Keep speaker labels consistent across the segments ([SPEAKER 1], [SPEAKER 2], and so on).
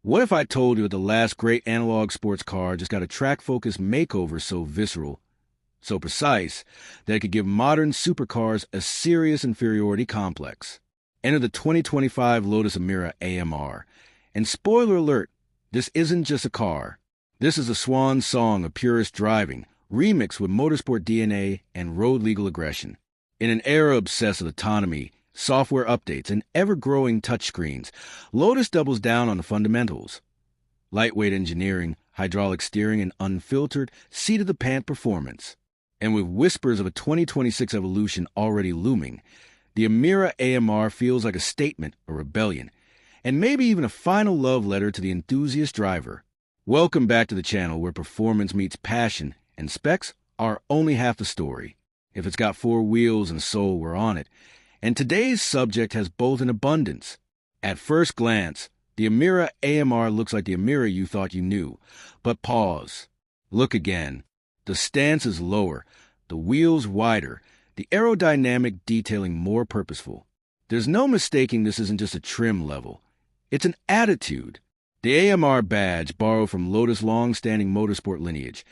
[SPEAKER 1] What if I told you that the last great analog sports car just got a track-focused makeover so visceral, so precise, that it could give modern supercars a serious inferiority complex? Enter the 2025 Lotus Emira AMR. And spoiler alert, this isn't just a car. This is a swan song of purist driving, remixed with motorsport DNA and road-legal aggression. In an era obsessed with autonomy, software updates, and ever-growing touchscreens, Lotus doubles down on the fundamentals. Lightweight engineering, hydraulic steering, and unfiltered, seat-of-the-pant performance. And with whispers of a 2026 evolution already looming, the Emira AMR feels like a statement, a rebellion, and maybe even a final love letter to the enthusiast driver. Welcome back to the channel where performance meets passion, and specs are only half the story. If it's got four wheels and soul, we're on it. And today's subject has both in abundance. At first glance, the Emira AMR looks like the Emira you thought you knew. But pause. Look again. The stance is lower, the wheels wider, the aerodynamic detailing more purposeful. There's no mistaking this isn't just a trim level. It's an attitude. The AMR badge, borrowed from Lotus' long-standing motorsport lineage,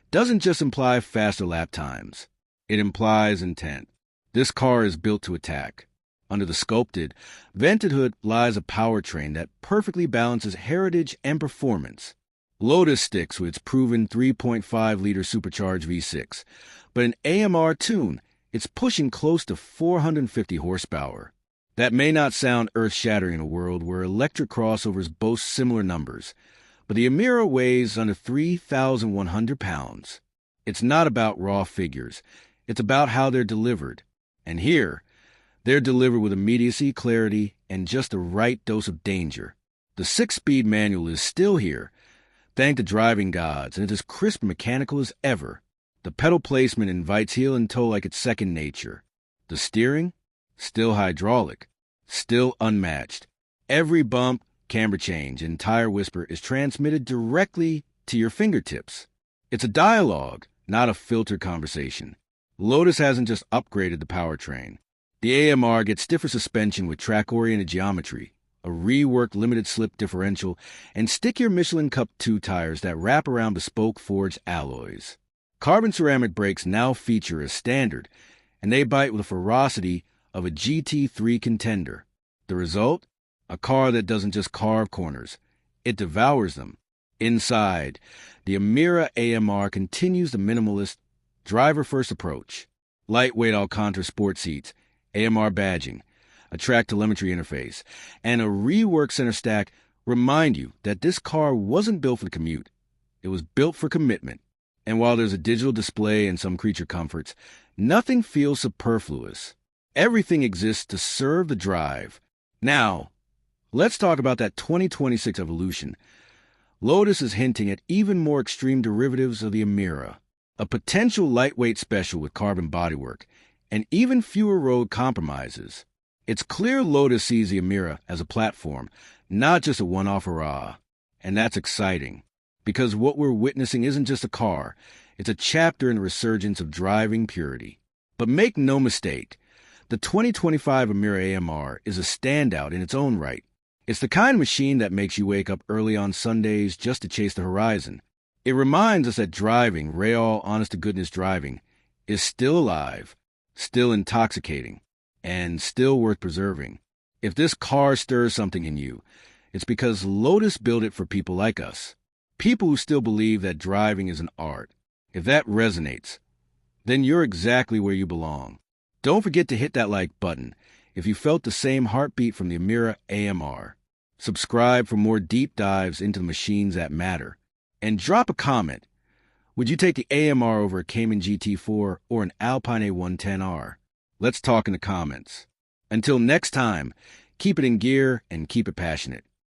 [SPEAKER 1] doesn't just imply faster lap times. It implies intent. This car is built to attack. Under the sculpted, vented hood lies a powertrain that perfectly balances heritage and performance. Lotus sticks with its proven 3.5-liter supercharged V6, but in AMR tune, it's pushing close to 450 horsepower. That may not sound earth-shattering in a world where electric crossovers boast similar numbers, but the Emira weighs under 3,100 pounds. It's not about raw figures. It's about how they're delivered. And here, they're delivered with immediacy, clarity, and just the right dose of danger. The 6-speed manual is still here, thank the driving gods, and it's as crisp and mechanical as ever. The pedal placement invites heel and toe like it's second nature. The steering? Still hydraulic, still unmatched. Every bump, camber change, and tire whisper is transmitted directly to your fingertips. It's a dialogue, not a filtered conversation. Lotus hasn't just upgraded the powertrain. The AMR gets stiffer suspension with track-oriented geometry, a reworked limited-slip differential, and stick-your Michelin Cup 2 tires that wrap around bespoke forged alloys. Carbon ceramic brakes now feature as standard, and they bite with the ferocity of a GT4 contender. The result? A car that doesn't just carve corners, it devours them. Inside, the Emira AMR continues the minimalist, driver-first approach. Lightweight Alcantara sport seats, AMR badging, a track telemetry interface, and a reworked center stack remind you that this car wasn't built for the commute. It was built for commitment. And while there's a digital display and some creature comforts, nothing feels superfluous. Everything exists to serve the drive. Now, let's talk about that 2026 evolution. Lotus is hinting at even more extreme derivatives of the Emira. A potential lightweight special with carbon bodywork, and even fewer road compromises. It's clear Lotus sees the Emira as a platform, not just a one-off hurrah. And that's exciting, because what we're witnessing isn't just a car, it's a chapter in the resurgence of driving purity. But make no mistake, the 2025 Emira AMR is a standout in its own right. It's the kind of machine that makes you wake up early on Sundays just to chase the horizon. It reminds us that driving, real, honest-to-goodness driving, is still alive, still intoxicating, and still worth preserving. If this car stirs something in you, it's because Lotus built it for people like us. People who still believe that driving is an art. If that resonates, then you're exactly where you belong. Don't forget to hit that like button if you felt the same heartbeat from the Emira AMR. Subscribe for more deep dives into the machines that matter. And drop a comment. Would you take the AMR over a Cayman GT4 or an Alpine A110R? Let's talk in the comments. Until next time, keep it in gear and keep it passionate.